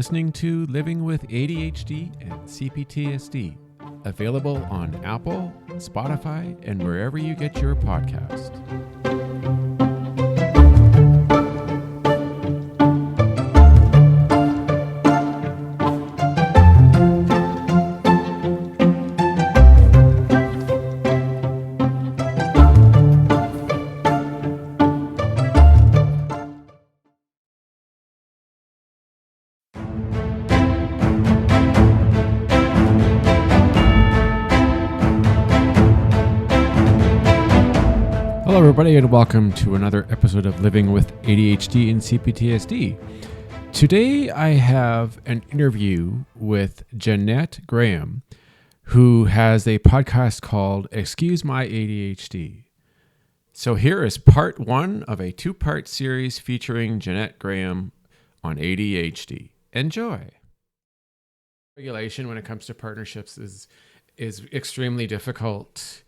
listening to Living with ADHD and CPTSD, available on Apple, Spotify, and wherever you get your podcast. Hello, everybody, and welcome to another episode of Living with ADHD and CPTSD. Today, I have an interview with Jeanette Graham, who has a podcast called Excuse My ADHD. So here is part one of a two-part series featuring Jeanette Graham on ADHD. Enjoy. Regulation when it comes to partnerships is extremely difficult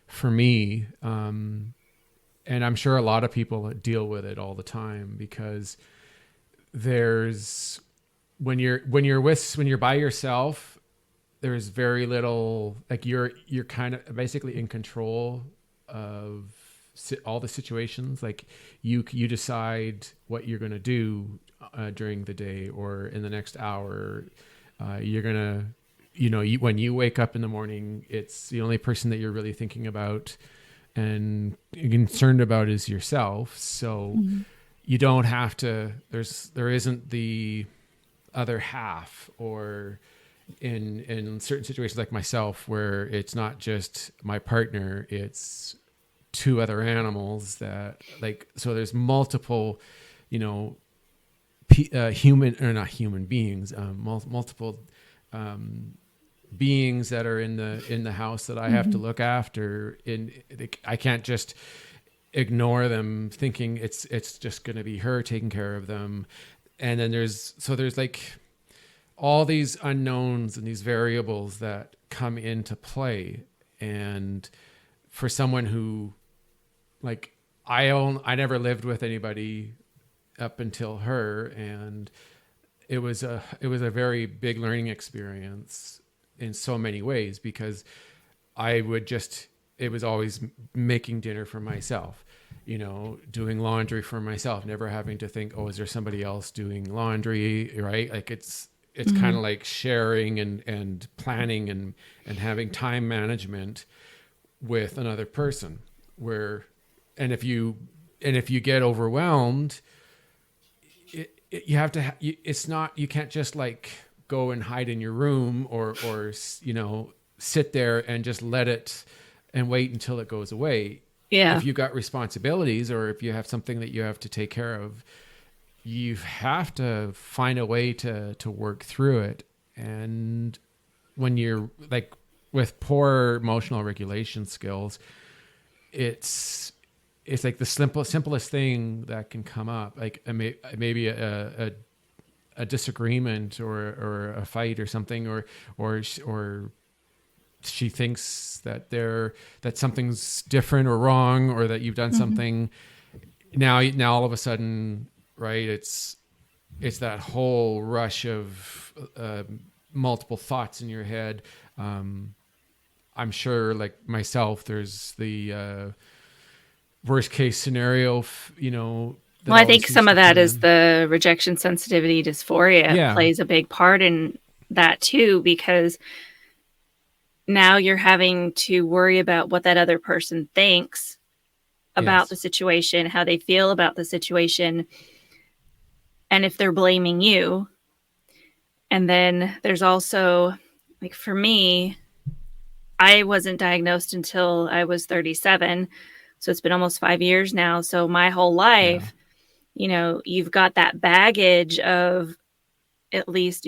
for me. And I'm sure a lot of people deal with it all the time because there's when you're by yourself, there's very little, like you're kind of basically in control of all the situations. Like you decide what you're going to do during the day or in the next hour. You're gonna, when you wake up in the morning, it's the only person that you're really thinking about and concerned about is yourself. So you don't have to, there isn't the other half, or in certain situations like myself where it's not just my partner, it's two other animals that so there's multiple, human or not human beings, multiple, beings that are in the house that I have to look after. I can't just ignore them thinking it's just going to be her taking care of them. And then there's like all these unknowns and these variables that come into play. And for someone who I never lived with anybody up until her, and it was a very big learning experience in so many ways, because it was always making dinner for myself, doing laundry for myself, never having to think, oh, is there somebody else doing laundry, right? Like it's kind of like sharing and planning and having time management with another person and if you get overwhelmed, you have to, you can't just go and hide in your room or sit there and just let it and wait until it goes away. Yeah. If you got responsibilities or if you have something that you have to take care of, you have to find a way to work through it. And when you're with poor emotional regulation skills, it's like the simplest thing that can come up, maybe a disagreement or a fight or something, or she thinks that something's different or wrong, or that you've done something. Now all of a sudden, right? It's that whole rush of multiple thoughts in your head. I'm sure, like myself, there's the worst case scenario, Well, I think some of that is the rejection sensitivity dysphoria plays a big part in that too, because now you're having to worry about what that other person thinks about the situation, how they feel about the situation, and if they're blaming you. And then there's also, for me, I wasn't diagnosed until I was 37. So it's been almost 5 years now. So my whole life, you've got that baggage of at least,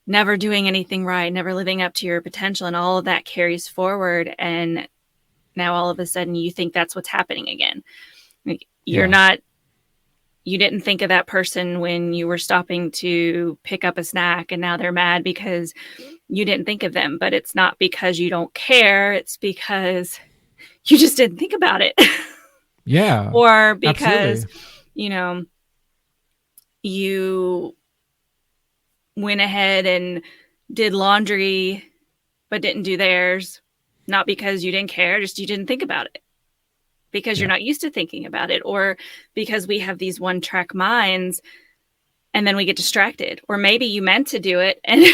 never doing anything right, never living up to your potential, and all of that carries forward. And now all of a sudden you think that's what's happening again. You didn't think of that person when you were stopping to pick up a snack, and now they're mad because you didn't think of them. But it's not because you don't care. It's because you just didn't think about it. Yeah. Or because, absolutely. You went ahead and did laundry, but didn't do theirs. Not because you didn't care, just you didn't think about it because you're not used to thinking about it, or because we have these one-track minds and then we get distracted. Or maybe you meant to do it and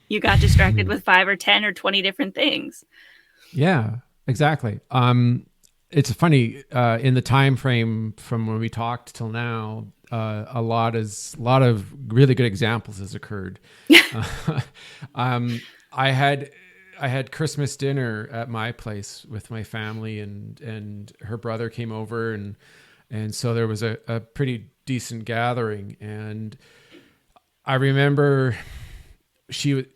you got distracted with 5 or 10 or 20 different things. Yeah, exactly. It's funny, in the time frame from when we talked till now, a lot of really good examples has occurred. I had Christmas dinner at my place with my family, and her brother came over, and so there was a pretty decent gathering. And I remember she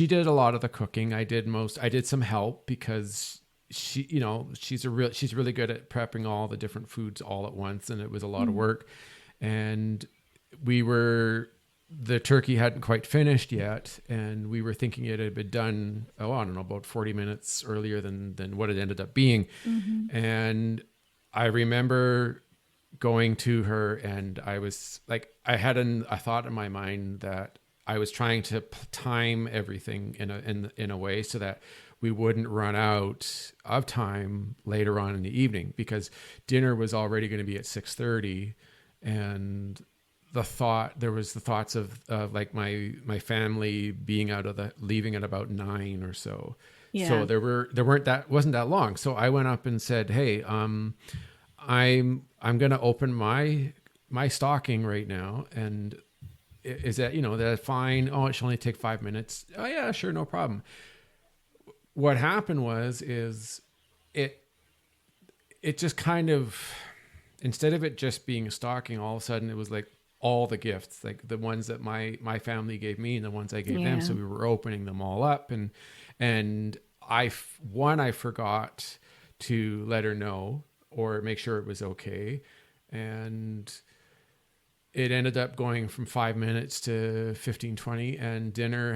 did a lot of the cooking. I did some help because she's really good at prepping all the different foods all at once, and it was a lot of work. And the turkey hadn't quite finished yet, and we were thinking it had been done, I don't know, about 40 minutes earlier than what it ended up being. And I remember going to her, and I was like, I had a thought in my mind that I was trying to time everything in a way so that we wouldn't run out of time later on in the evening, because dinner was already going to be at 6:30, and there was the thoughts of like my family leaving at about 9 or so. Yeah. So wasn't that long. So I went up and said, "Hey, I'm going to open my stocking right now, and is that fine? Oh, it should only take 5 minutes. Oh yeah, sure, no problem." What happened is it just kind of, instead of it just being a stocking, all of a sudden it was like all the gifts, like the ones that my family gave me and the ones I gave them. So we were opening them all up, and I forgot to let her know or make sure it was okay. And it ended up going from 5 minutes to 15, 20, and dinner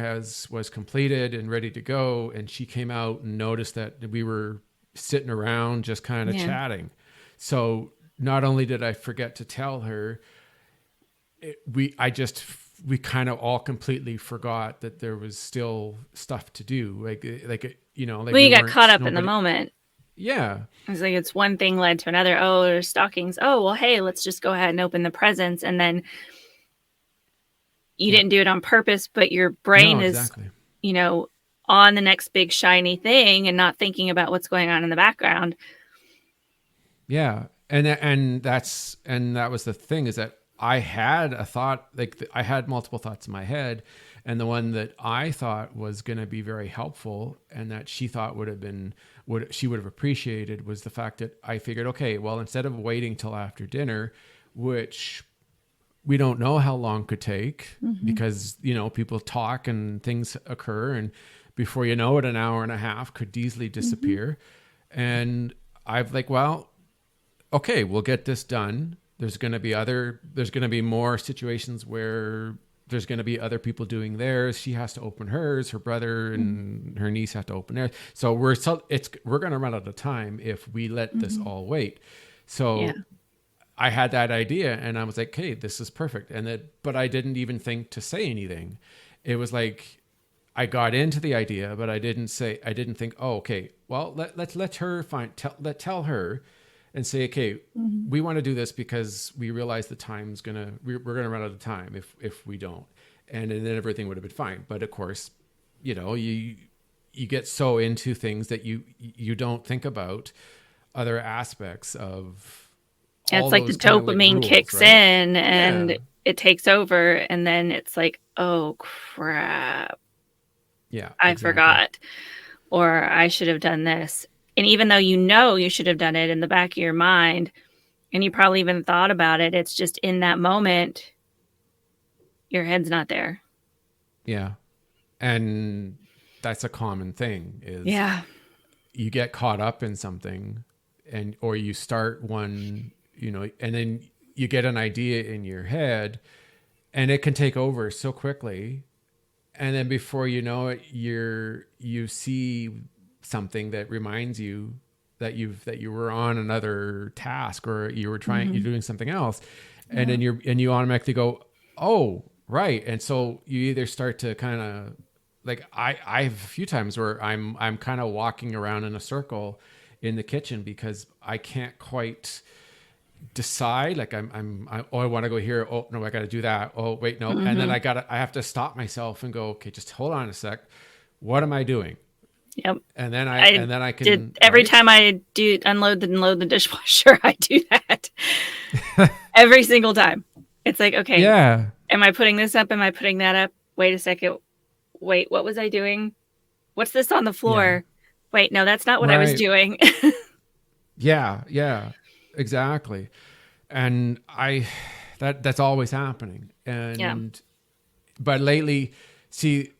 was completed and ready to go. And she came out and noticed that we were sitting around just kind of chatting. So not only did I forget to tell her, we kind of all completely forgot that there was still stuff to do. We got caught up in the moment. Yeah. It's like it's one thing led to another. Oh, there's stockings. Oh, well, hey, let's just go ahead and open the presents. And then you didn't do it on purpose, but your brain is, on the next big shiny thing and not thinking about what's going on in the background. Yeah. And that was the thing, is that I had a thought, I had multiple thoughts in my head, and the one that I thought was going to be very helpful and that she thought she would have appreciated was the fact that I figured, okay, well, instead of waiting till after dinner, which we don't know how long could take, because, people talk and things occur, and before you know it, an hour and a half could easily disappear. And I've well, okay, we'll get this done. There's going to be more situations where there's going to be other people doing theirs. She has to open hers. Her brother and her niece have to open theirs. So we're going to run out of time if we let this all wait. So I had that idea, and I was like, "Hey, this is perfect." But I didn't even think to say anything. It was like I got into the idea, but I didn't think, "Oh, okay. Well, let's let her tell her." And say, okay, we want to do this because we realize the time's we're gonna run out of time if we don't, and then everything would have been fine. But of course, you get so into things that you don't think about other aspects of. It's like the dopamine kicks in and it takes over, and then it's like, oh crap, I forgot, or I should have done this. And even though you should have done it in the back of your mind, and you probably even thought about it, it's just in that moment, your head's not there. Yeah. And that's a common thing is you get caught up in something or you start one, and then you get an idea in your head and it can take over so quickly. And then before you know it, you see something that reminds you that you were on another task, or you were you're doing something else, and then you automatically go, oh, Right. And so you either start to kind of like I have a few times where I'm kind of walking around in a circle in the kitchen because I can't quite decide. Like oh, I want to go here. Oh no, I got to do that. Oh wait, no. And then I have to stop myself and go, okay, just hold on a sec. What am I doing? Yep. And then I can did every time I do unload and load the dishwasher, I do that every single time. It's like, okay, yeah. Am I putting this up? Am I putting that up? Wait a second. Wait, what was I doing? What's this on the floor? Yeah. Wait, no, that's not what I was doing. Yeah, exactly. And that's always happening. And but lately, see,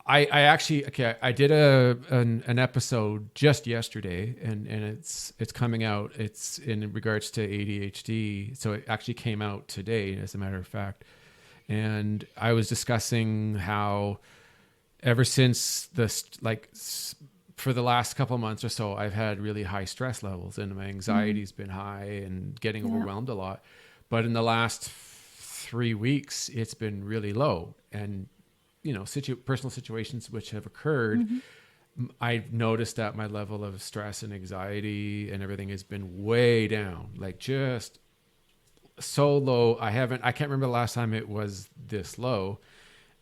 I actually I did an episode just yesterday, and it's coming out. It's in regards to ADHD, so it actually came out today, as a matter of fact. And I was discussing how ever since for the last couple of months or so, I've had really high stress levels, and my anxiety's been high and getting overwhelmed a lot. But in the last 3 weeks, it's been really low, and personal situations which have occurred, I've noticed that my level of stress and anxiety and everything has been way down, like just so low. I can't remember the last time it was this low.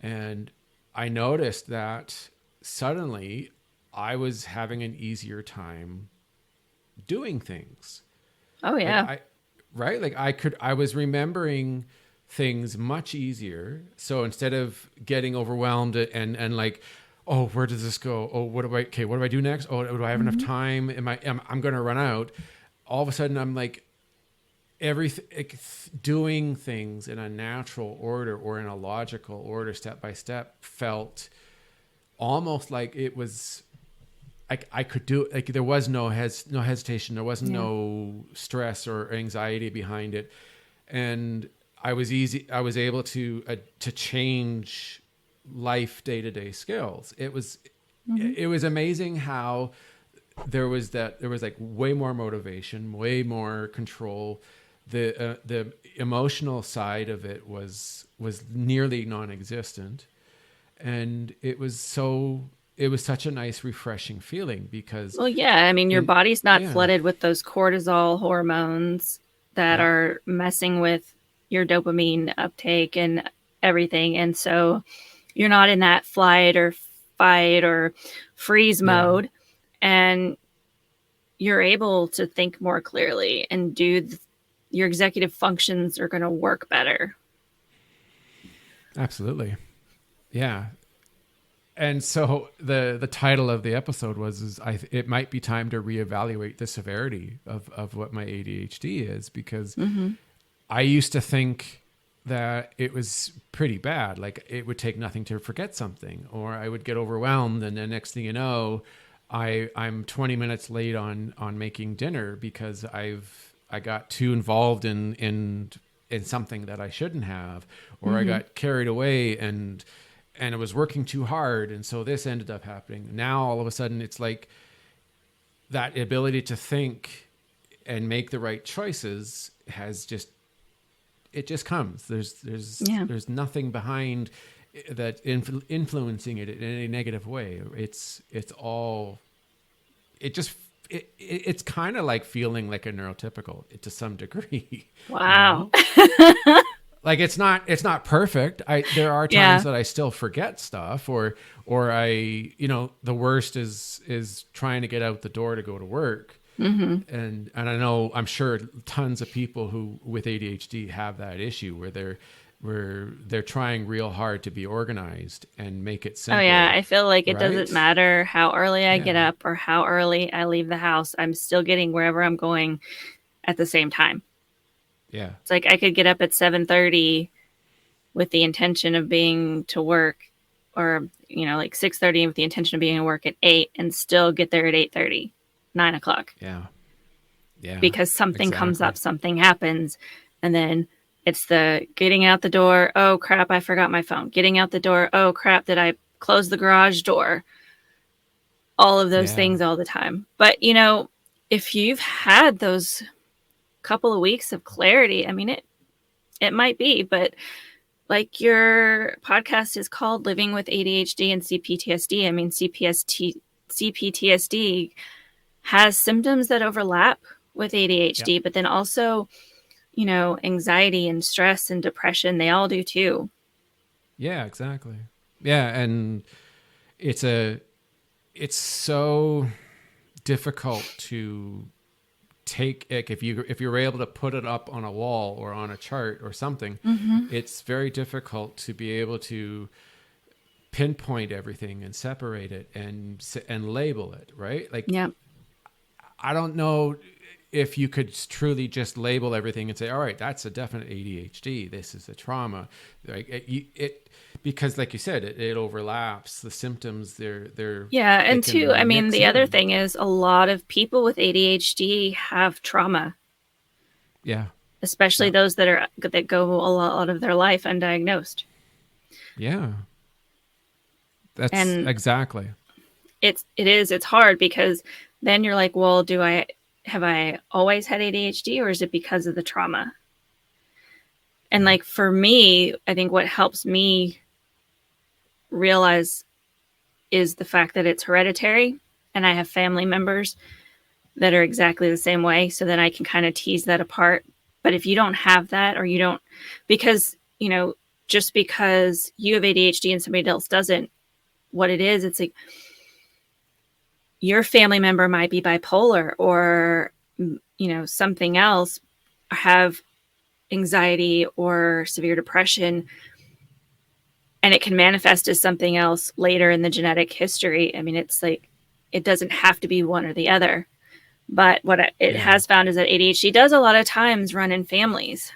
And I noticed that suddenly I was having an easier time doing things. Oh yeah. I was remembering things much easier. So instead of getting overwhelmed and like, oh, where does this go? Oh, what do I do next? Oh, do I have enough time? I'm going to run out. All of a sudden I'm like, doing things in a natural order or in a logical order, step by step, felt almost like it was, I could do it. Like there was no hesitation. There wasn't no stress or anxiety behind it. And I was able to change life day-to-day skills. It was amazing how there was like way more motivation, way more control. The emotional side of it was nearly non-existent, and it was such a nice, refreshing feeling because. Well, yeah, I mean, your body's not flooded with those cortisol hormones that are messing with your dopamine uptake and everything. And so you're not in that flight or fight or freeze mode, and you're able to think more clearly and your executive functions are going to work better. Absolutely. Yeah. And so the title of the episode was it might be time to reevaluate the severity of what my ADHD is, because I used to think that it was pretty bad. Like it would take nothing to forget something, or I would get overwhelmed. And the next thing you know, I'm 20 minutes late on making dinner because I got too involved in something that I shouldn't have, or I got carried away and it was working too hard. And so this ended up happening. Now, all of a sudden, it's like that ability to think and make the right choices it just comes. There's nothing behind that influencing it in any negative way. It's kind of like feeling like a neurotypical to some degree. Wow. Like it's not perfect. There are times that I still forget stuff, or I, the worst is trying to get out the door to go to work. And I'm sure tons of people who with ADHD have that issue where they're trying real hard to be organized and make it simple. Oh yeah, I feel like it doesn't matter how early I get up or how early I leave the house. I'm still getting wherever I'm going at the same time. Yeah. It's like I could get up at 7:30 with the intention of being to work, or, like 6:30 with the intention of being at work at 8 and still get there at 8:30, 9 o'clock. Yeah. Yeah. Because something comes up, something happens. And then it's the getting out the door. Oh crap, I forgot my phone. Getting out the door. Oh crap, did I close the garage door? All of those things all the time. But, if you've had those couple of weeks of clarity, I mean, it might be, but like your podcast is called Living with ADHD and CPTSD. I mean, CPTSD has symptoms that overlap with ADHD, but then also, you know, anxiety and stress and depression, they all do too. Yeah, exactly. Yeah, and it's so difficult to take it if you're able to put it up on a wall or on a chart or something. It's very difficult to be able to pinpoint everything and separate it and label it, right? Like, Yeah. I don't know if you could truly just label everything and say, all right, that's a definite ADHD, this is a trauma, like it because like you said, it overlaps the symptoms. Yeah, and two, I mean, the other thing is a lot of people with ADHD have trauma. Yeah. Especially those that go a lot of their life undiagnosed. Yeah. That's and exactly. It's hard because then you're like, well, have I always had ADHD, or is it because of the trauma? And like for me, I think what helps me realize is the fact that it's hereditary, and I have family members that are exactly the same way. So then I can kind of tease that apart. But if you don't have that, or you don't, because, you know, just because you have ADHD and somebody else doesn't, what it is, it's like your family member might be bipolar or, you know, something else, have anxiety or severe depression, and it can manifest as something else later in the genetic history. I mean, it's like, it doesn't have to be one or the other. But what it has found is that ADHD does a lot of times run in families.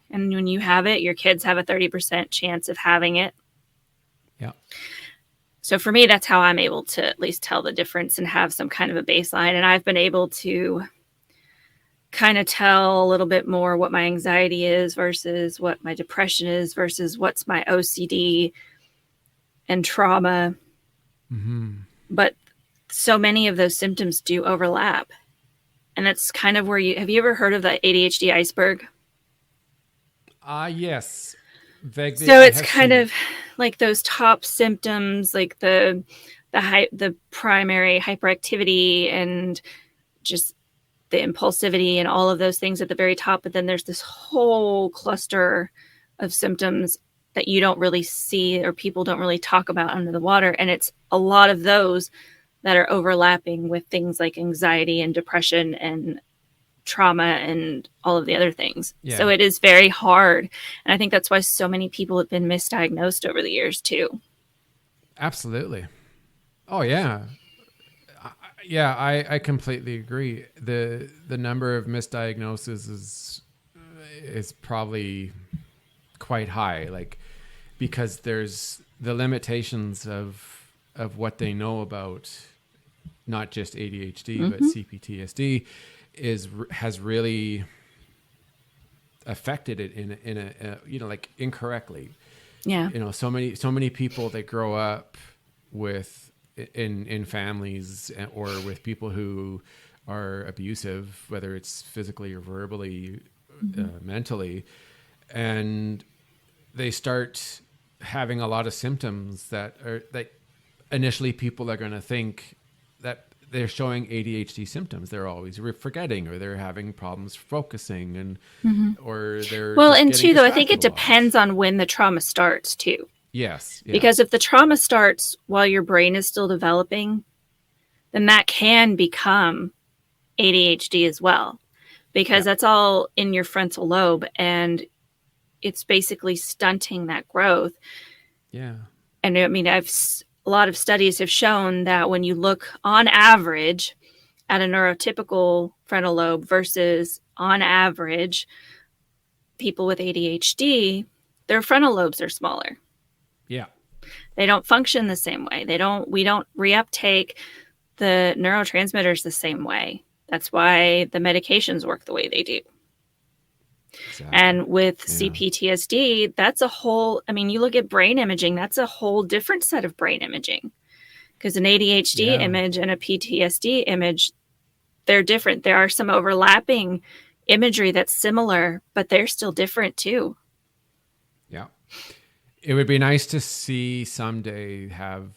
And when you have it, your kids have a 30% chance of having it. Yeah. So for me, that's how I'm able to at least tell the difference and have some kind of a baseline. And I've been able to kind of tell a little bit more what my anxiety is versus what my depression is versus what's my OCD and trauma. But so many of those symptoms do overlap. And that's kind of where have you ever heard of the ADHD iceberg? Yes. Vaguely. So it's kind of like those top symptoms, like the primary hyperactivity and just the impulsivity and all of those things at the very top. But then there's this whole cluster of symptoms that you don't really see or people don't really talk about under the water. And it's a lot of those that are overlapping with things like anxiety and depression and trauma and all of the other things. Yeah. So it is very hard. And I think that's why so many people have been misdiagnosed over the years too. Absolutely. Oh yeah. I completely agree. The number of misdiagnoses is probably quite high, like, because there's the limitations of what they know about not just ADHD but CPTSD has really affected it in a you know, like, incorrectly. Yeah. You know, so many people that grow up with in families or with people who are abusive, whether it's physically or verbally, mentally, and they start having a lot of symptoms that initially people are going to think that they're showing ADHD symptoms. They're always forgetting, or they're having problems focusing, and or they're and too, though, I think it depends on when the trauma starts too. Yes. Yeah. Because if the trauma starts while your brain is still developing, then that can become ADHD as well, because that's all in your frontal lobe, and it's basically stunting that growth. Yeah. And I mean, a lot of studies have shown that when you look on average at a neurotypical frontal lobe versus on average people with ADHD, their frontal lobes are smaller. Yeah. They don't function the same way. We don't reuptake the neurotransmitters the same way. That's why the medications work the way they do. Exactly. And with CPTSD, that's a whole, I mean, you look at brain imaging, that's a whole different set of brain imaging. Because an ADHD image and a PTSD image, they're different. There are some overlapping imagery that's similar, but they're still different too. Yeah. It would be nice to see someday have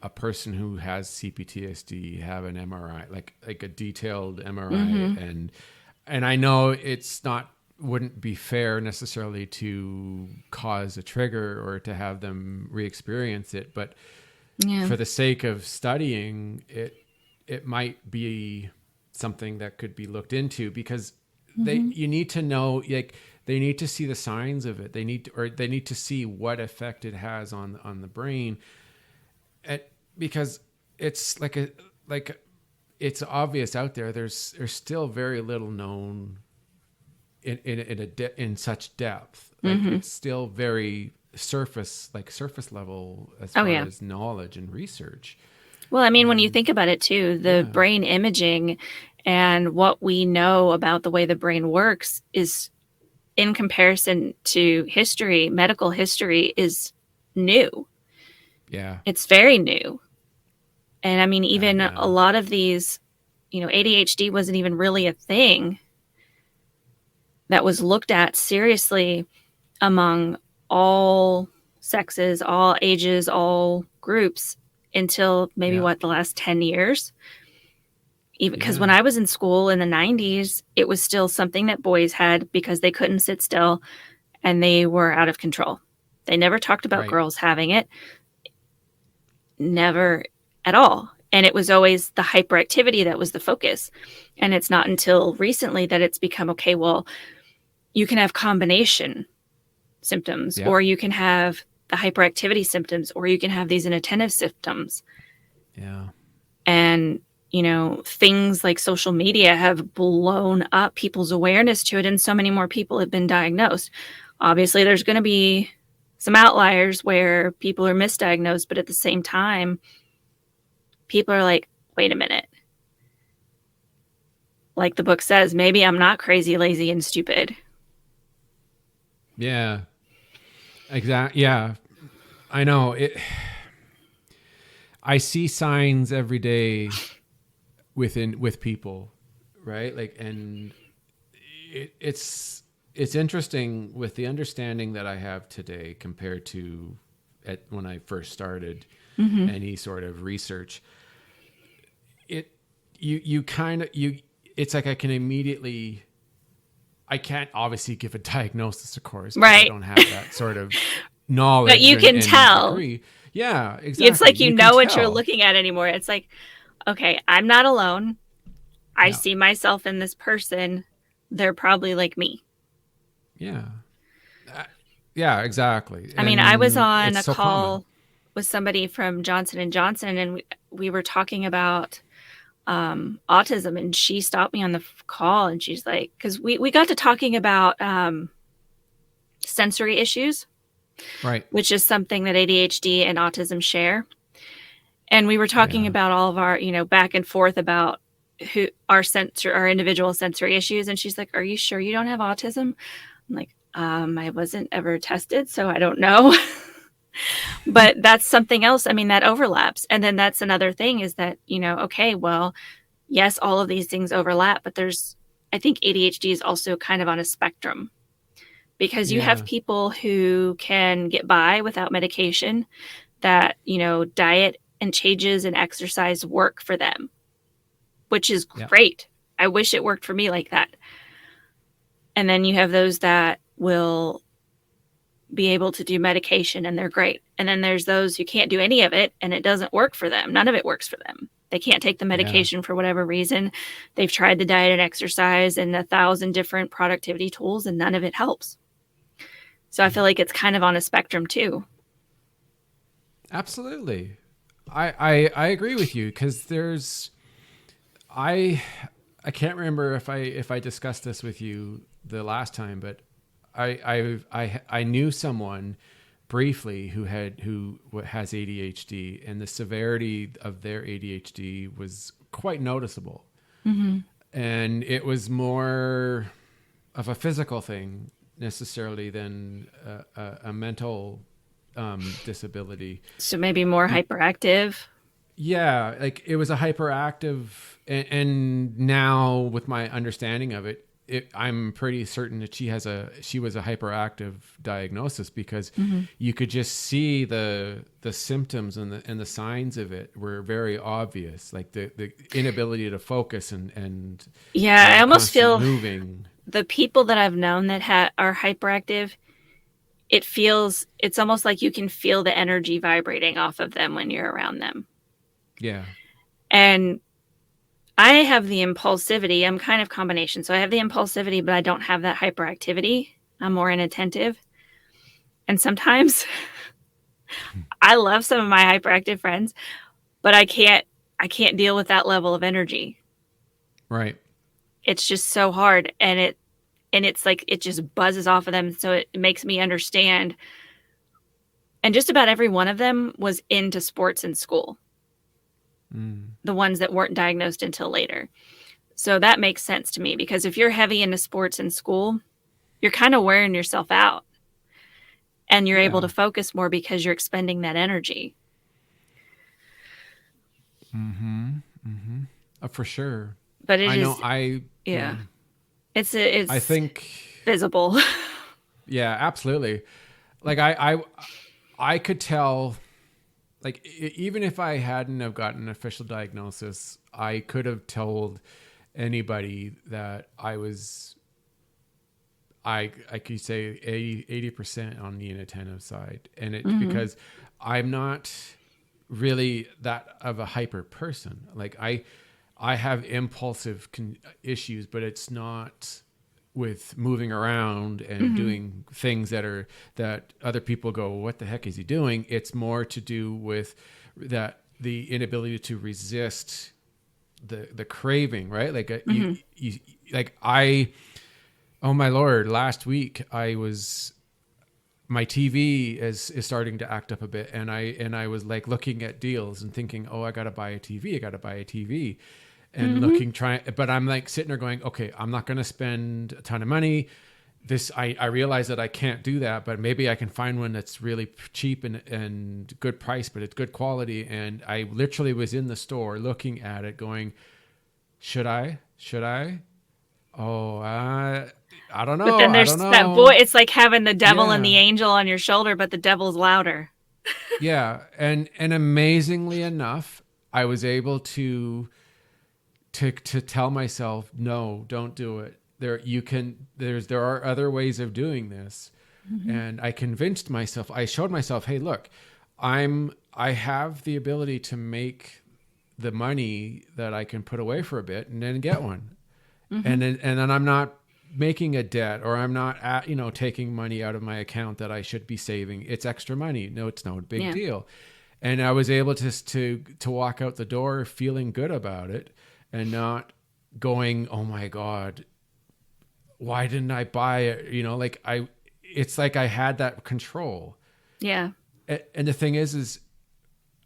a person who has CPTSD have an MRI, like a detailed MRI, and I know it's not wouldn't be fair necessarily to cause a trigger or to have them re-experience it, but for the sake of studying it, it might be something that could be looked into, because you need to know, like, they need to see the signs of it. They need to see what effect it has on the brain. Because it's it's obvious out there. There's still very little known in such depth. Like, it's still very surface level as far as knowledge and research. Well, I mean, when you think about it too, the brain imaging and what we know about the way the brain works is, in comparison to history, medical history is new. Yeah. It's very new. And I mean, even a lot of these, ADHD wasn't even really a thing that was looked at seriously among all sexes, all ages, all groups until maybe the last 10 years. Even because when I was in school in the 90s, it was still something that boys had because they couldn't sit still and they were out of control. They never talked about girls having it. Never at all. And it was always the hyperactivity that was the focus. And it's not until recently that it's become, okay, well, you can have combination symptoms, or you can have the hyperactivity symptoms, or you can have these inattentive symptoms. Yeah. And, things like social media have blown up people's awareness to it, and so many more people have been diagnosed. Obviously, there's going to be some outliers where people are misdiagnosed, but at the same time, people are like, wait a minute. Like the book says, maybe I'm not crazy, lazy, and stupid. Yeah. Exactly. Yeah. I know it. I see signs every day with people, right? Like, and it's interesting with the understanding that I have today compared to when I first started any sort of research. It's like I can immediately, I can't obviously give a diagnosis, of course, right? I don't have that sort of knowledge, but you can tell. Degree. Yeah, exactly. It's like you know what you're looking at anymore. It's like, okay, I'm not alone. I see myself in this person. They're probably like me. Yeah. Yeah, exactly. I mean, I was on a call with somebody from Johnson & Johnson, and we were talking about autism, and she stopped me on the call, and she's like, because we got to talking about sensory issues, right? Which is something that ADHD and autism share. And we were talking about all of our, back and forth about who our individual sensory issues. And she's like, "Are you sure you don't have autism?" I'm like, I wasn't ever tested, so I don't know. But that's something else. I mean, that overlaps. And then that's another thing is that, okay, well, yes, all of these things overlap, but I think ADHD is also kind of on a spectrum, because you have people who can get by without medication, that, diet and changes and exercise work for them, which is great. I wish it worked for me like that. And then you have those that will be able to do medication and they're great. And then there's those who can't do any of it and it doesn't work for them. None of it works for them. They can't take the medication for whatever reason. They've tried the diet and exercise and 1,000 different productivity tools and none of it helps. So I feel like it's kind of on a spectrum too. Absolutely. I agree with you, because I can't remember if I discussed this with you the last time, but I knew someone briefly who has ADHD, and the severity of their ADHD was quite noticeable. Mm-hmm. And it was more of a physical thing necessarily than a mental disability. So maybe more hyperactive. Yeah, like it was a hyperactive, and now with my understanding of it, I'm pretty certain that she was a hyperactive diagnosis, because you could just see the symptoms and the signs of it were very obvious, like the inability to focus and I almost feel moving. The people that I've known that are hyperactive, it's almost like you can feel the energy vibrating off of them when you're around them. Yeah. And I have the impulsivity. I'm kind of combination. So I have the impulsivity, but I don't have that hyperactivity. I'm more inattentive. And sometimes I love some of my hyperactive friends, but I can't deal with that level of energy. Right. It's just so hard. And it's like it just buzzes off of them. So it makes me understand. And just about every one of them was into sports in school. The ones that weren't diagnosed until later. So that makes sense to me, because if you're heavy into sports in school, you're kind of wearing yourself out, and you're able to focus more because you're expending that energy. For sure. But it's I think visible. Yeah, absolutely. Like I could tell, like, even if I hadn't have gotten an official diagnosis, I could have told anybody that I could say 80% on the inattentive side. And it because I'm not really that of a hyper person. Like I have impulsive issues, but it's not with moving around and doing things that other people go, what the heck is he doing? It's more to do with the inability to resist the craving, right? Like oh my Lord, last week my TV is starting to act up a bit, and I was like looking at deals and thinking, oh, I got to buy a TV. And but I'm like sitting there going, okay, I'm not going to spend a ton of money. I realize that I can't do that, but maybe I can find one that's really cheap and good price, but it's good quality. And I literally was in the store looking at it going, should I? Oh, I don't know. But then there's that voice. It's like having the devil and the angel on your shoulder, but the devil's louder. Yeah. And amazingly enough, I was able to tell myself, no, don't do it. There are other ways of doing this. And I convinced myself, I showed myself, hey, look, I have the ability to make the money that I can put away for a bit and then get one. And then I'm not making a debt, or I'm not taking money out of my account that I should be saving. It's extra money. No, it's no big deal. And I was able to walk out the door feeling good about it, and not going, oh my God, why didn't I buy it? It's like I had that control. Yeah. And the thing is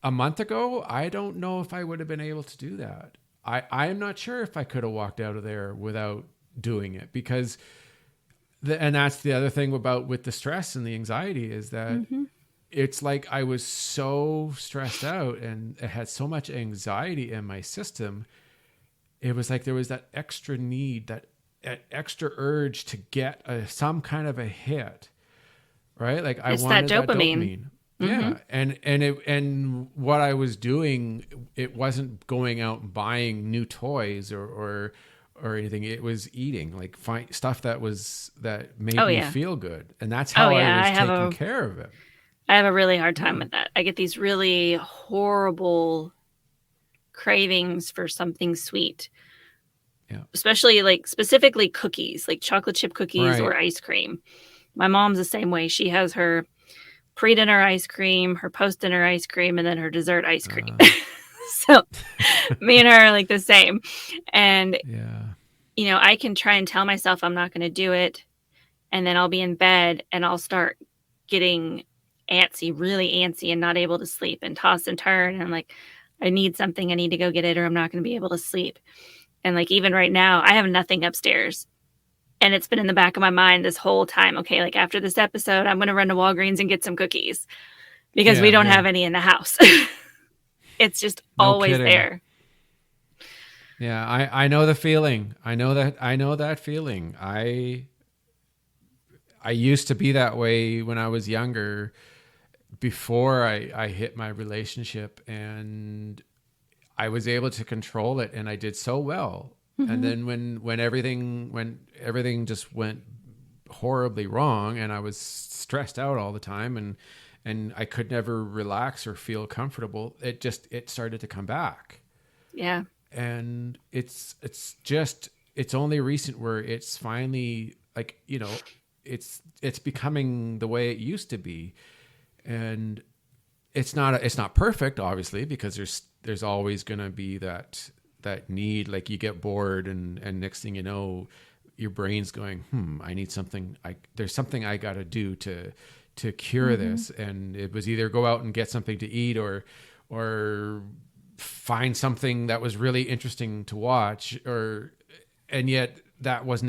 a month ago, I don't know if I would have been able to do that. I'm not sure if I could have walked out of there without doing it, because and that's the other thing with the stress and the anxiety, is that it's like I was so stressed out and I had so much anxiety in my system. It was like there was that extra need, that extra urge to get some kind of a hit, right? Like I wanted that dopamine. Yeah. And what I was doing, it wasn't going out and buying new toys or anything. It was eating, like stuff that made me feel good. And that's how I was taking care of it. I have a really hard time with that. I get these really horrible cravings for something sweet. Yeah. Especially specifically cookies, like chocolate chip cookies or ice cream. My mom's the same way. She has her pre-dinner ice cream, her post-dinner ice cream, and then her dessert ice cream. So me and her are like the same. And, I can try and tell myself I'm not going to do it. And then I'll be in bed and I'll start getting really antsy and not able to sleep and toss and turn. And I'm like, I need something. I need to go get it, or I'm not going to be able to sleep. And even right now, I have nothing upstairs. And it's been in the back of my mind this whole time. Okay, after this episode, I'm going to run to Walgreens and get some cookies, because we don't have any in the house. It's just always there. Yeah, I know the feeling. I know that feeling. I used to be that way when I was younger, before I hit my relationship, and I was able to control it, and I did so well. Mm-hmm. And then when everything just went horribly wrong, and I was stressed out all the time, and I could never relax or feel comfortable, it started to come back. Yeah. And it's only recent where it's finally, like, it's becoming the way it used to be. And it's not perfect, obviously, because there's always going to be that need. Like, you get bored, and next thing you know, your brain's going, I need something. There's something I got to do to cure this. And it was either go out and get something to eat, or find something that was really interesting to watch, and yet that was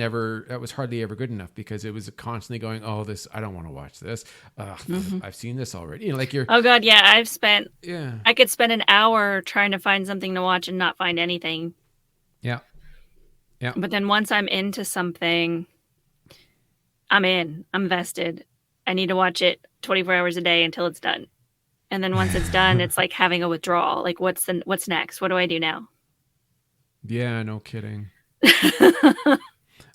hardly ever good enough, because it was constantly going, I don't want to watch this. I've seen this already. Like, oh God, yeah. I could spend an hour trying to find something to watch and not find anything. Yeah. Yeah. But then once I'm into something, I'm vested. I need to watch it 24 hours a day until it's done. And then once it's done, it's like having a withdrawal. Like, what's next? What do I do now? Yeah, no kidding.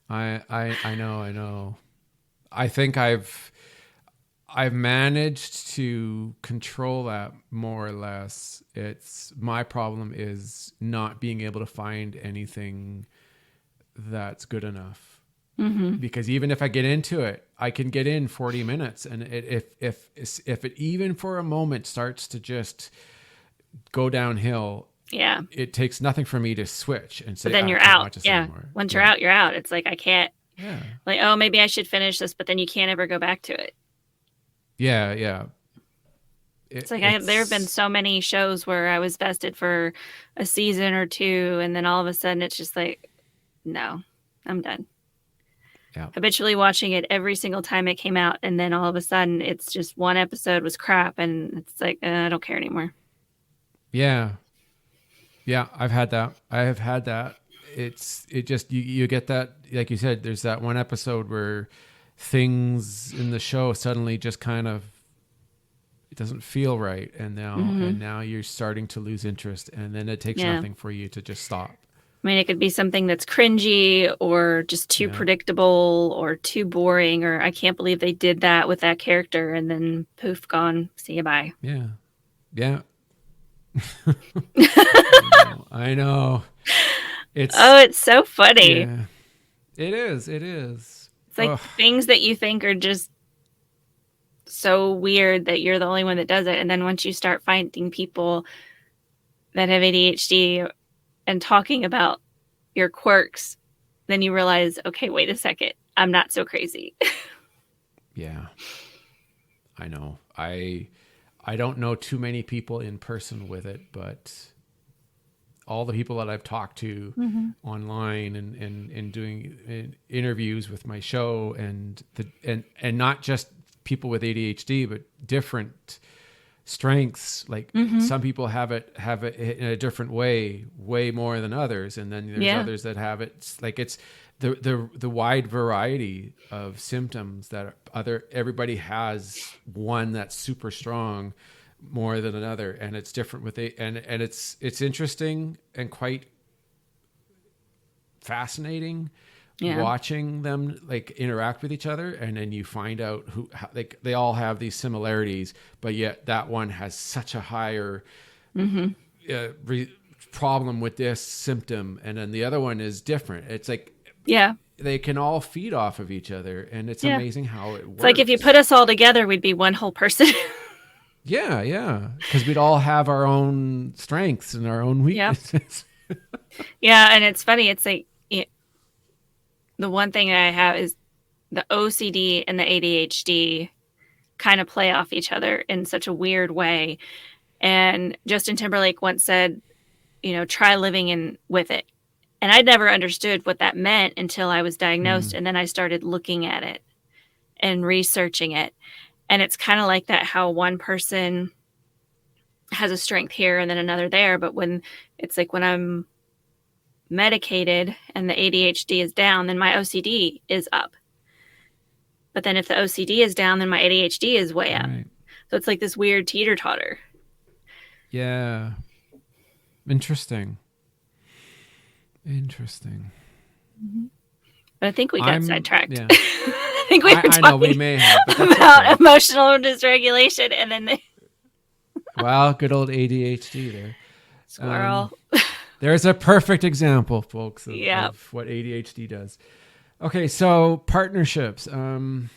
I know. I think I've managed to control that more or less. It's my problem is not being able to find anything that's good enough. Mm-hmm. Because even if I get into it, I can get in 40 minutes, and if it even for a moment starts to just go downhill, yeah, it takes nothing for me to switch and say, but then you're out. Yeah. Anymore. Once you're out, you're out. It's like, I can't, like, oh, maybe I should finish this, but then you can't ever go back to it. Yeah. Yeah. It's like, there have been so many shows where I was vested for a season or two, and then all of a sudden it's just like, no, I'm done. Yeah. Habitually watching it every single time it came out, and then all of a sudden it's just one episode was crap, and it's like, I don't care anymore. Yeah. Yeah, I've had that. It just, you get that, like you said, there's that one episode where things in the show suddenly just kind of, it doesn't feel right, and now you're starting to lose interest, and then it takes nothing for you to just stop. I mean, it could be something that's cringy, or just too predictable, or too boring, or I can't believe they did that with that character, and then poof, gone. See you, bye. Yeah. Yeah. I know. It's so funny. Yeah. It is. It's like things that you think are just so weird that you're the only one that does it. And then once you start finding people that have ADHD and talking about your quirks, then you realize, okay, wait a second, I'm not so crazy. Yeah. I know. I don't know too many people in person with it, but all the people that I've talked to online and doing interviews with my show, and not just people with ADHD, but different strengths. Like some people have it in a different way more than others, and then there's others that have it. It's like, it's the wide variety of symptoms that everybody has one that's super strong more than another, and it's different with it, and it's interesting and quite fascinating watching them like interact with each other, and then you find out they all have these similarities, but yet that one has such a higher problem with this symptom, and then the other one is different. It's like, they can all feed off of each other, and it's amazing how it works. It's like, if you put us all together, we'd be one whole person. Yeah, because we'd all have our own strengths and our own weaknesses. Yeah, and it's funny. It's like, the one thing that I have is the OCD and the ADHD kind of play off each other in such a weird way. And Justin Timberlake once said, try living with it. And I'd never understood what that meant until I was diagnosed. And then I started looking at it and researching it. And it's kind of like that, how one person has a strength here and then another there. But when I'm medicated and the ADHD is down, then my OCD is up. But then if the OCD is down, then my ADHD is way up. Right. So it's like this weird teeter-totter. Yeah. Interesting. Mm-hmm. But I think we got sidetracked. Yeah. I think we were talking I know we may have, about okay. Emotional dysregulation, and then wow, good old ADHD there. Squirrel. There's a perfect example, folks, of what ADHD does. Okay, so partnerships, and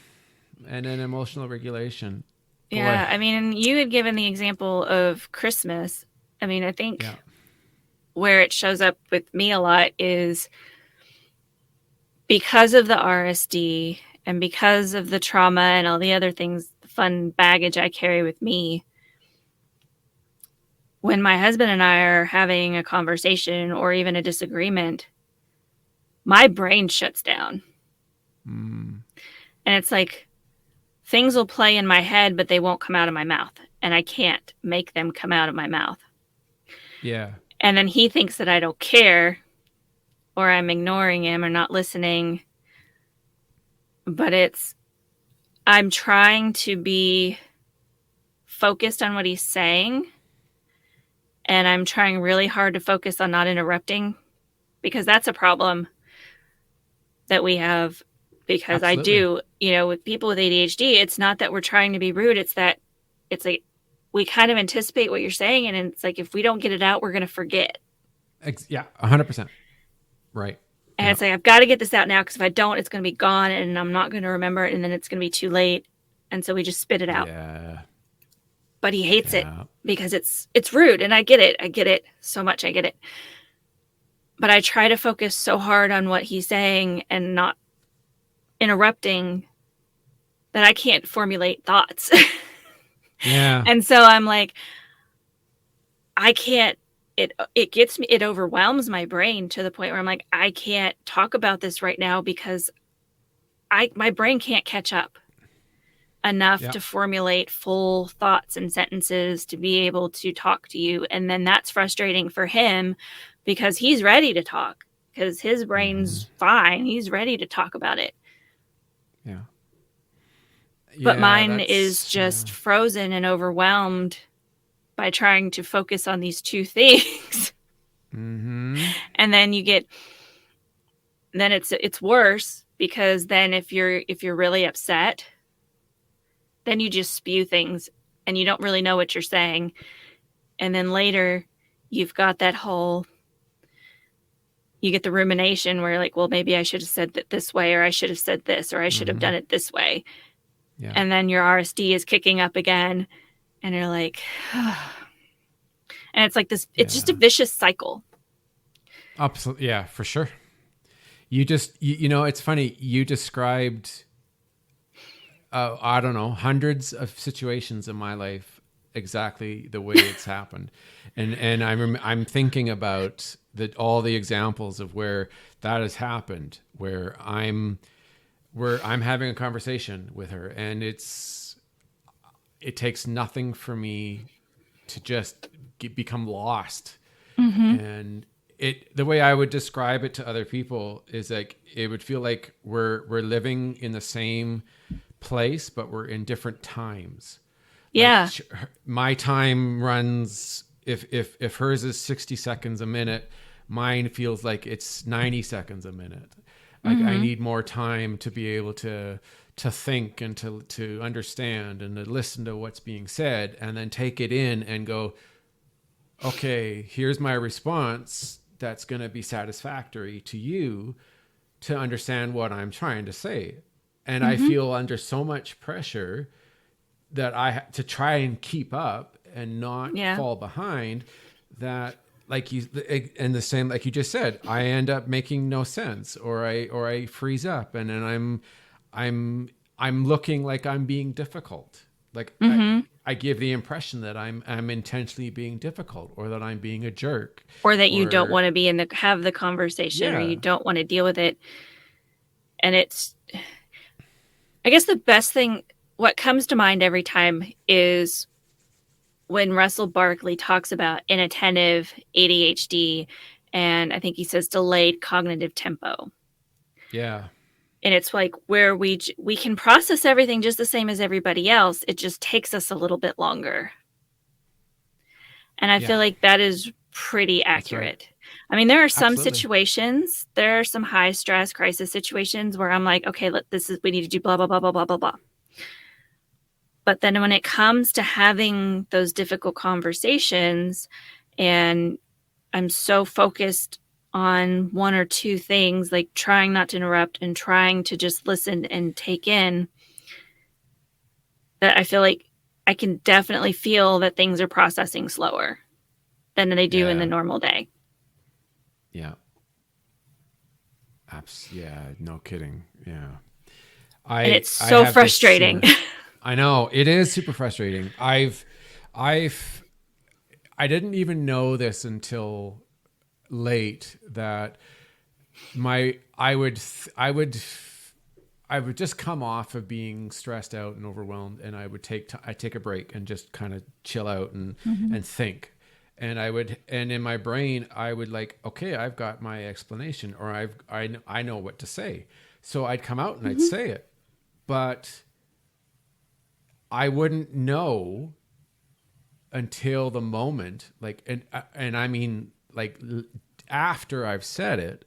then emotional regulation. Boy. Yeah, I mean, you had given the example of Christmas. I mean, I think where it shows up with me a lot is because of the RSD and because of the trauma and all the other things, the fun baggage I carry with me. When my husband and I are having a conversation or even a disagreement, my brain shuts down. And it's like things will play in my head, but they won't come out of my mouth. And I can't make them come out of my mouth. Yeah. And then he thinks that I don't care or I'm ignoring him or not listening. But I'm trying to be focused on what he's saying. And I'm trying really hard to focus on not interrupting, because that's a problem that we have. Because Absolutely. I do, with people with ADHD, it's not that we're trying to be rude. It's that it's like we kind of anticipate what you're saying. And it's like if we don't get it out, we're going to forget. Yeah, 100%. Right. And it's like, I've got to get this out now, because if I don't, it's going to be gone and I'm not going to remember it. And then it's going to be too late. And so we just spit it out. Yeah. But he hates it because it's rude. And I get it so much. I get it. But I try to focus so hard on what he's saying and not interrupting that I can't formulate thoughts. Yeah. And so I'm like, I can't, it gets me, it overwhelms my brain to the point where I'm like, I can't talk about this right now because my brain can't catch up enough to formulate full thoughts and sentences to be able to talk to you. And then that's frustrating for him because he's ready to talk because his brain's fine. He's ready to talk about it. Yeah. But mine is just frozen and overwhelmed by trying to focus on these two things. Mm-hmm. And then then it's worse because then if you're really upset, then you just spew things and you don't really know what you're saying. And then later you've got that you get the rumination where you're like, well, maybe I should have said that this way, or I should have said this, or I should have done it this way. Yeah. And then your RSD is kicking up again and you're like, and it's like this, it's just a vicious cycle. Absolutely. Yeah, for sure. You just, it's funny. You described, I don't know, hundreds of situations in my life exactly the way it's happened. And I'm thinking about all the examples of where that has happened, where I'm having a conversation with her and it takes nothing for me to just become lost. Mm-hmm. And the way I would describe it to other people is like, it would feel like we're living in the same place, but we're in different times. Yeah. Like my time runs, if hers is 60 seconds a minute, mine feels like it's 90 seconds a minute. Like I need more time to be able to think and to understand and to listen to what's being said and then take it in and go, okay, here's my response that's going to be satisfactory to you to understand what I'm trying to say. And I feel under so much pressure that I to try and keep up and not fall behind that. Like and the same, like you just said, I end up making no sense, or I freeze up, and then I'm looking like I'm being difficult. Like I give the impression that I'm intentionally being difficult, or that I'm being a jerk, or that you don't want to be have the conversation, or you don't want to deal with it. And I guess the best thing, what comes to mind every time is when Russell Barkley talks about inattentive ADHD and I think he says delayed cognitive tempo. Yeah. And it's like where we can process everything just the same as everybody else. It just takes us a little bit longer. And I feel like that is pretty accurate. Right. I mean, there are some situations, there are some high stress crisis situations where I'm like, okay, we need to do blah, blah, blah, blah, blah, blah, blah. But then when it comes to having those difficult conversations, and I'm so focused on one or two things, like trying not to interrupt and trying to just listen and take in, that I feel like I can definitely feel that things are processing slower than they do in the normal day. Yeah. Yeah, no kidding. Yeah. And it's so frustrating. I know, it is super frustrating. I didn't even know this until late that I would just come off of being stressed out and overwhelmed, and I would take a break and just kind of chill out and think. And and in my brain, I would like, okay, I've got my explanation, or I know what to say. So I'd come out and I'd say it, but I wouldn't know until the moment, like, and I mean, like, after I've said it,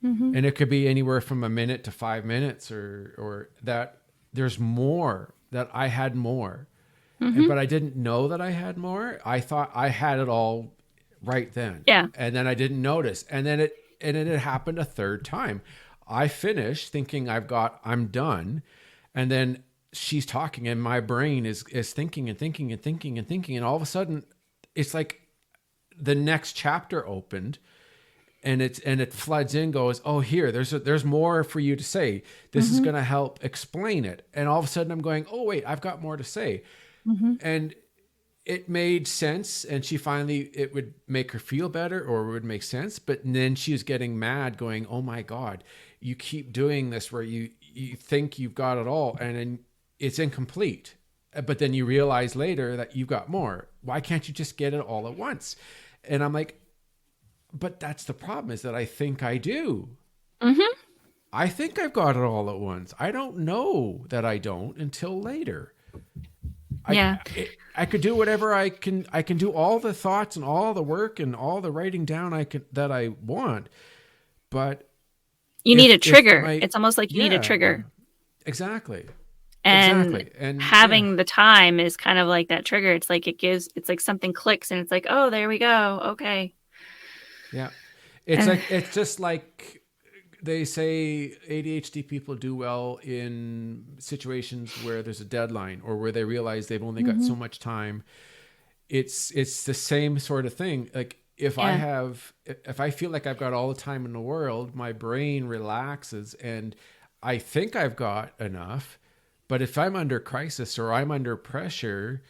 and it could be anywhere from a minute to 5 minutes, or that there's more, that I had more. But I didn't know that I had more. I thought I had it all right then. Yeah. And then I didn't notice. And then it happened a third time. I finished thinking I'm done. And then she's talking and my brain is thinking and thinking and thinking and thinking. And all of a sudden it's like the next chapter opened, and it floods in, goes, oh, here, there's more for you to say. This is going to help explain it. And all of a sudden I'm going, oh, wait, I've got more to say. And it made sense, and she finally, it would make her feel better, or it would make sense. But then she was getting mad, going, oh my God, you keep doing this where you think you've got it all, and then it's incomplete. But then you realize later that you've got more. Why can't you just get it all at once? And I'm like, but that's the problem, is that I think I do. I think I've got it all at once. I don't know that I don't until later. I could do whatever I can do, all the thoughts and all the work and all the writing down that I want, but you need a trigger. It's almost like you need a trigger. Exactly. And having the time is kind of like that trigger. It's like it's like something clicks and it's like, oh, there we go. Okay. Yeah. It's just like they say ADHD people do well in situations where there's a deadline, or where they realize they've only got so much time. It's the same sort of thing. Like if I feel like I've got all the time in the world, my brain relaxes and I think I've got enough. But if I'm under crisis or I'm under pressure,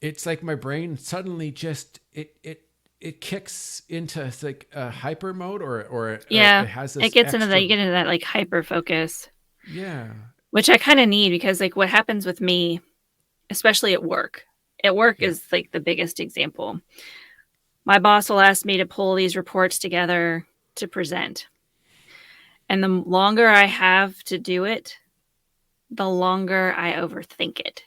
it's like my brain suddenly just it kicks into like a hyper mode, or it has this, it gets into that, you get into that like hyper focus. Yeah. Which I kind of need, because like what happens with me, especially at work is like the biggest example. My boss will ask me to pull these reports together to present. And the longer I have to do it, the longer I overthink it.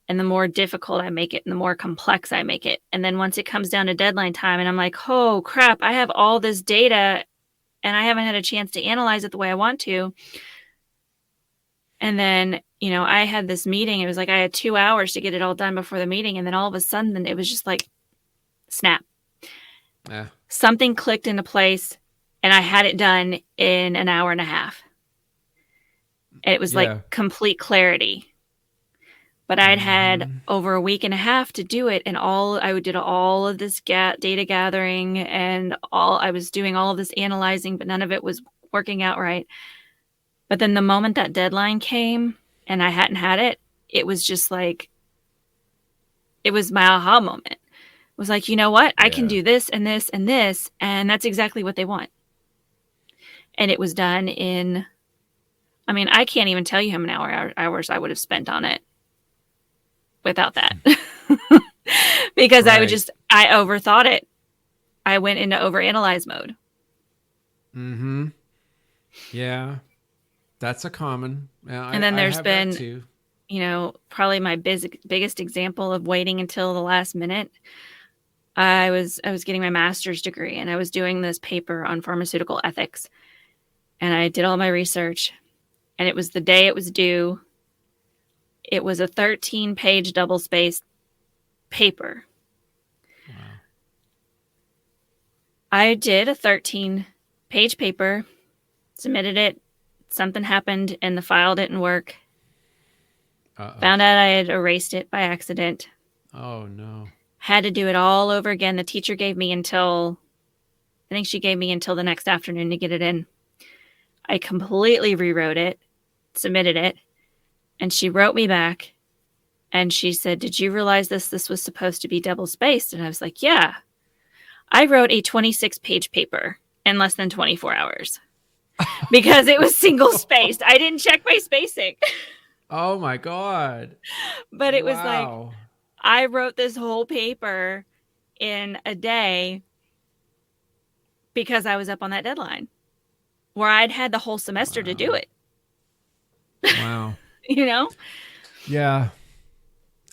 And the more difficult I make it, and the more complex I make it. And then once it comes down to deadline time and I'm like, oh crap, I have all this data and I haven't had a chance to analyze it the way I want to. And then, I had this meeting. It was like I had 2 hours to get it all done before the meeting. And then all of a sudden it was just like, snap. Something clicked into place and I had it done in an hour and a half. It was like complete clarity. But I'd had over a week and a half to do it, and I did all of this data gathering, and I was doing all of this analyzing, but none of it was working out right. But then the moment that deadline came and I hadn't had it, it was just like, it was my aha moment. It was like, you know what? I can do this and this and this, and that's exactly what they want. And it was done in, I can't even tell you how many hours I would have spent on it without that. Because I overthought it. I went into overanalyze mode. Mm-hmm. Yeah. That's a common. And then there's been, probably my biggest example of waiting until the last minute. I was getting my master's degree, and I was doing this paper on pharmaceutical ethics, and I did all my research, and it was the day it was due. It was a 13-page double-spaced paper. Wow. I did a 13-page paper, submitted it. Something happened and the file didn't work. Uh-oh. Found out I had erased it by accident. Oh, no. Had to do it all over again. The teacher gave me until the next afternoon to get it in. I completely rewrote it, submitted it, and she wrote me back and she said, "Did you realize this was supposed to be double spaced?" And I was like, "Yeah. I wrote a 26-page paper in less than 24 hours." Because it was single spaced. I didn't check my spacing. Oh my God. But it was like, I wrote this whole paper in a day because I was up on that deadline where I'd had the whole semester to do it. Wow. Yeah.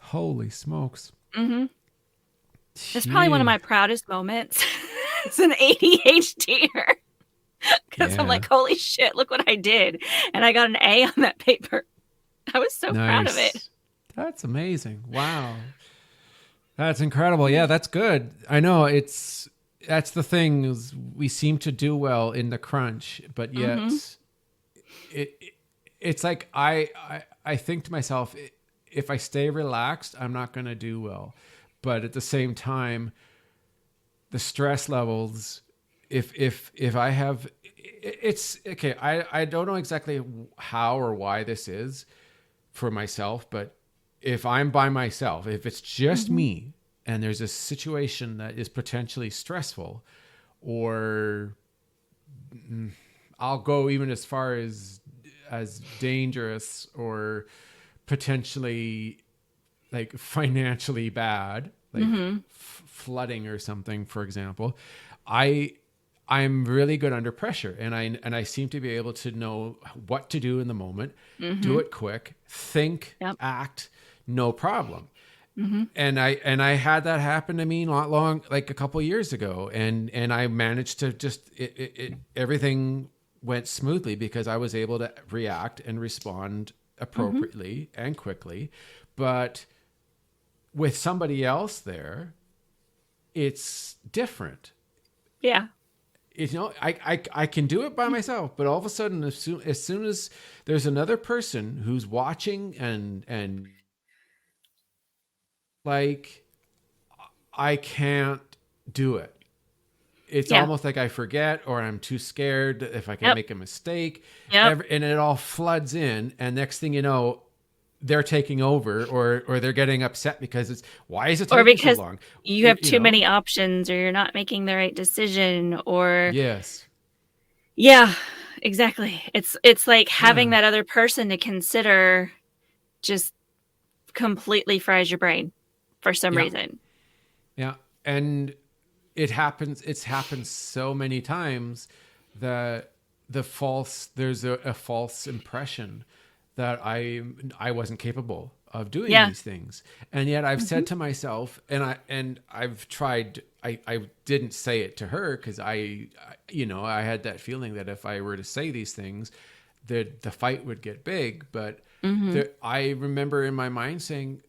Holy smokes. Mm-hmm. It's probably one of my proudest moments as an ADHDer. Because I'm like, holy shit, look what I did. And I got an A on that paper. I was so proud of it. That's amazing. Wow. That's incredible. Yeah, that's good. I know that's the thing is we seem to do well in the crunch, but yet it's like I think to myself, if I stay relaxed, I'm not going to do well. But at the same time, the stress levels, if I have, it's okay. I don't know exactly how or why this is for myself, but if I'm by myself, if it's just me and there's a situation that is potentially stressful, or I'll go even as far as dangerous or potentially like financially bad, like flooding or something, for example, I'm really good under pressure, and I seem to be able to know what to do in the moment, do it quick, think, act, no problem. And I had that happen to me not long, like a couple of years ago, and I managed to just everything went smoothly because I was able to react and respond appropriately and quickly. But with somebody else there, it's different. Yeah. I can do it by myself, but all of a sudden, as soon as there's another person who's watching and like, I can't do it. It's almost like I forget, or I'm too scared if I can make a mistake. And it all floods in, and next thing you know, they're taking over, or they're getting upset because why is it taking so long? You have too many options, or you're not making the right decision, or yeah, exactly. It's like having that other person to consider just completely fries your brain for some reason. Yeah, and it's happened so many times that there's a false impression that I wasn't capable of doing these things. And yet I've said to myself, and I've tried, I didn't say it to her because I had that feeling that if I were to say these things, the fight would get big. But I remember in my mind saying,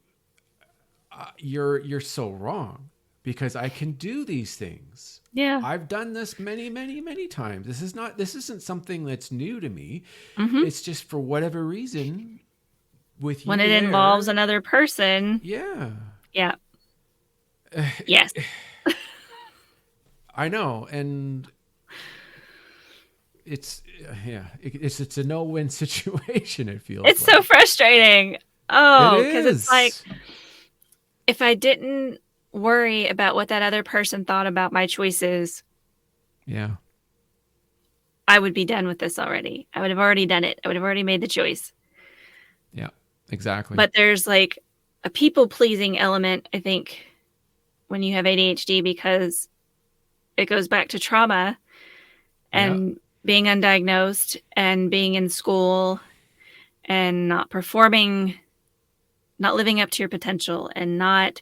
you're so wrong, because I can do these things. Yeah. I've done this many, many, many times. This isn't something that's new to me. It's just for whatever reason with you when it involves another person. Yeah. Yeah. Yes. I know. And it's a no-win situation. It feels it's so frustrating. Oh, because it's like, if I didn't worry about what that other person thought about my choices, I would be done with this already. I would have already done it. I would have already made the choice. Yeah, exactly. But there's like a people-pleasing element, I think, when you have ADHD, because it goes back to trauma and being undiagnosed and being in school and not performing, not living up to your potential and not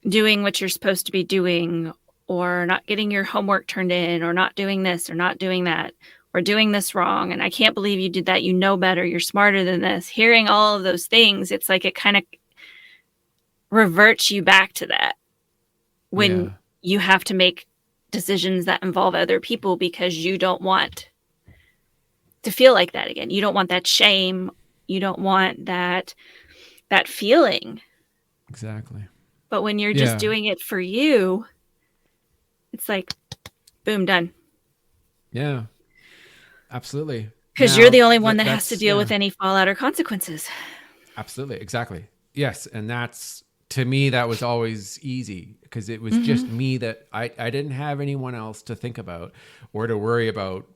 doing what you're supposed to be doing, or not getting your homework turned in, or not doing this or not doing that, or doing this wrong. And I can't believe you did that. You know better. You're smarter than this. Hearing all of those things, it's like it kind of reverts you back to that when you have to make decisions that involve other people because you don't want to feel like that again. You don't want that shame. You don't want that feeling. Exactly. But when you're just doing it for you, it's like, boom, done. Yeah, absolutely. Because you're the only one that has to deal with any fallout or consequences. Absolutely. Exactly. Yes. And that's, to me, that was always easy because it was just me that I didn't have anyone else to think about or to worry about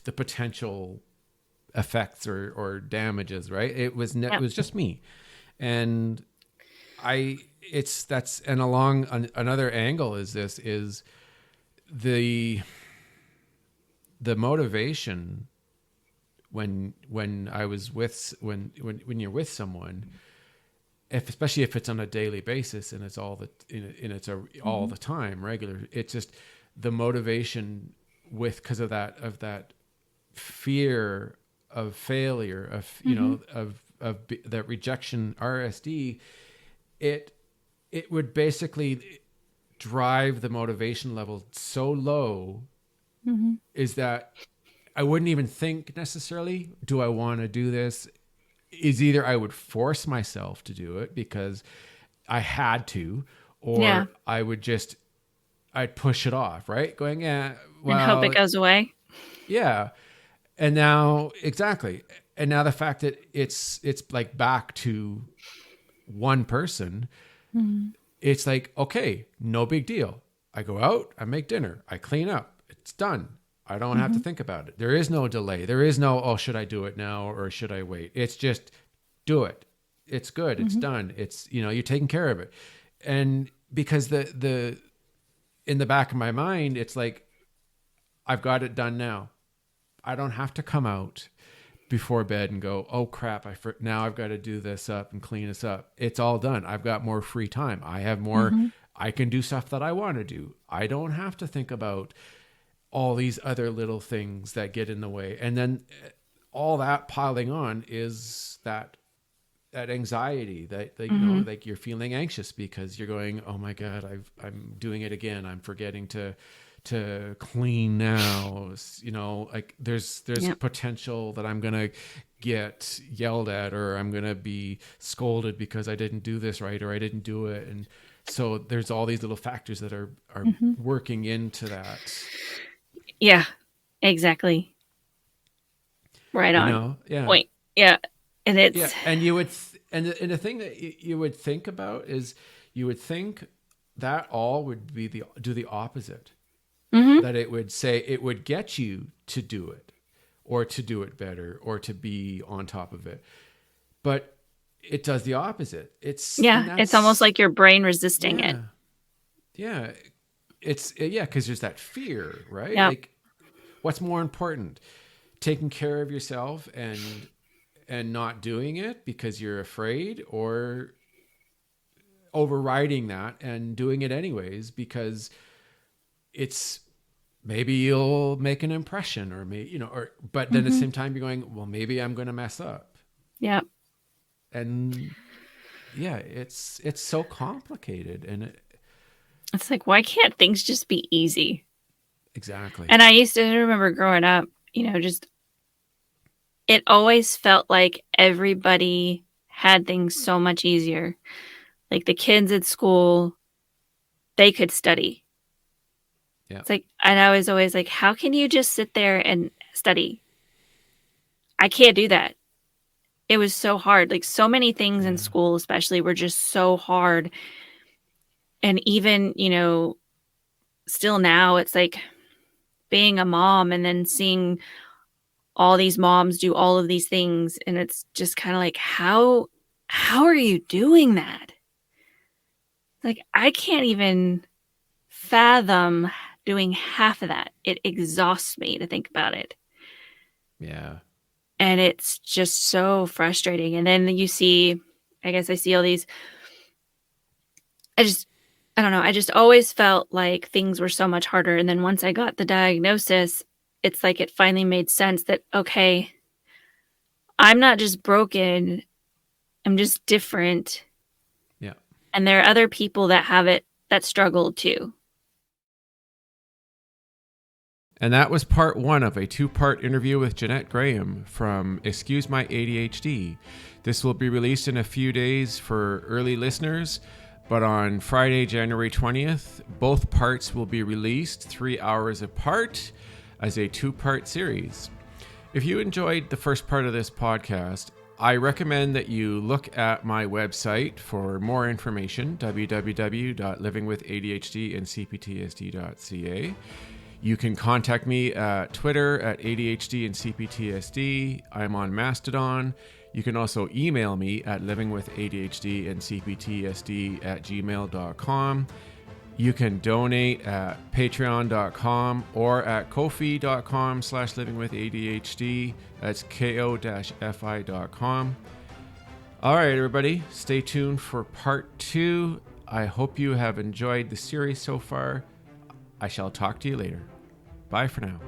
the potential effects or damages, right? It was just me. And along another angle is the motivation when you're with someone, especially if it's on a daily basis and it's all the time regular, it's just the motivation because of that fear of failure, of of that rejection, RSD, it would basically drive the motivation level so low is that I wouldn't even think necessarily, do I want to do this? Is either I would force myself to do it because I had to, or I'd push it off, right? Going, well, and hope it goes away. Yeah. And now, exactly. And now the fact that it's like back to one person, it's like, okay, no big deal. I go out, I make dinner, I clean up, it's done. I don't have to think about it. There is no delay. There is no, oh, should I do it now or should I wait? It's just do it. It's good. It's done. It's, you're taking care of it. And because in the back of my mind, it's like, I've got it done now. I don't have to come out before bed and go, oh crap, now I've got to do this up and clean this up. It's all done. I've got more free time. I have more, I can do stuff that I want to do. I don't have to think about all these other little things that get in the way. And then all that piling on is that anxiety that like you're feeling anxious because you're going, oh my God, I'm doing it again. I'm forgetting to clean now. Like there's potential that I'm going to get yelled at, or I'm going to be scolded because I didn't do this right, or I didn't do it. And so there's all these little factors that are working into that. Yeah, exactly. Right on. Point. Yeah. And it's and you would and the thing that you would think about is you would think that all would be do the opposite. That it would say it would get you to do it, or to do it better, or to be on top of it. But it does the opposite. It's almost like your brain resisting it. Yeah. It's because there's that fear, right? Yep. Like, what's more important, taking care of yourself and not doing it because you're afraid, or overriding that and doing it anyways because it's maybe you'll make an impression, or maybe but then at the same time you're going, well, maybe I'm going to mess up. Yeah. And it's so complicated, and it's like, why can't things just be easy? Exactly. And I used to remember growing up, just it always felt like everybody had things so much easier. Like the kids at school, they could study. Yeah. It's like, and I was always like, how can you just sit there and study? I can't do that. It was so hard. Like so many things in school, especially, were just so hard. And even, still now, it's like being a mom and then seeing all these moms do all of these things. And it's just kind of like, how are you doing that? Like, I can't even fathom doing half of that. It exhausts me to think about it. Yeah. And it's just so frustrating. And then you see, I guess I see all these, I don't know. I just always felt like things were so much harder. And then once I got the diagnosis, it's like it finally made sense that, okay, I'm not just broken. I'm just different. Yeah. And there are other people that have it that struggle too. And that was part 1 of a 2-part interview with Jeanette Graham from Excuse My ADHD. This will be released in a few days for early listeners, but on Friday, January 20th, both parts will be released 3 hours apart as a 2-part series. If you enjoyed the first part of this podcast, I recommend that you look at my website for more information, www.livingwithadhdandcptsd.ca. You can contact me at Twitter at ADHD and CPTSD. I'm on Mastodon. You can also email me at livingwithadhdandcptsd@gmail.com. You can donate at patreon.com or at ko-fi.com/livingwithadhd. That's ko-fi.com. All right, everybody, stay tuned for part 2. I hope you have enjoyed the series so far. I shall talk to you later. Bye for now.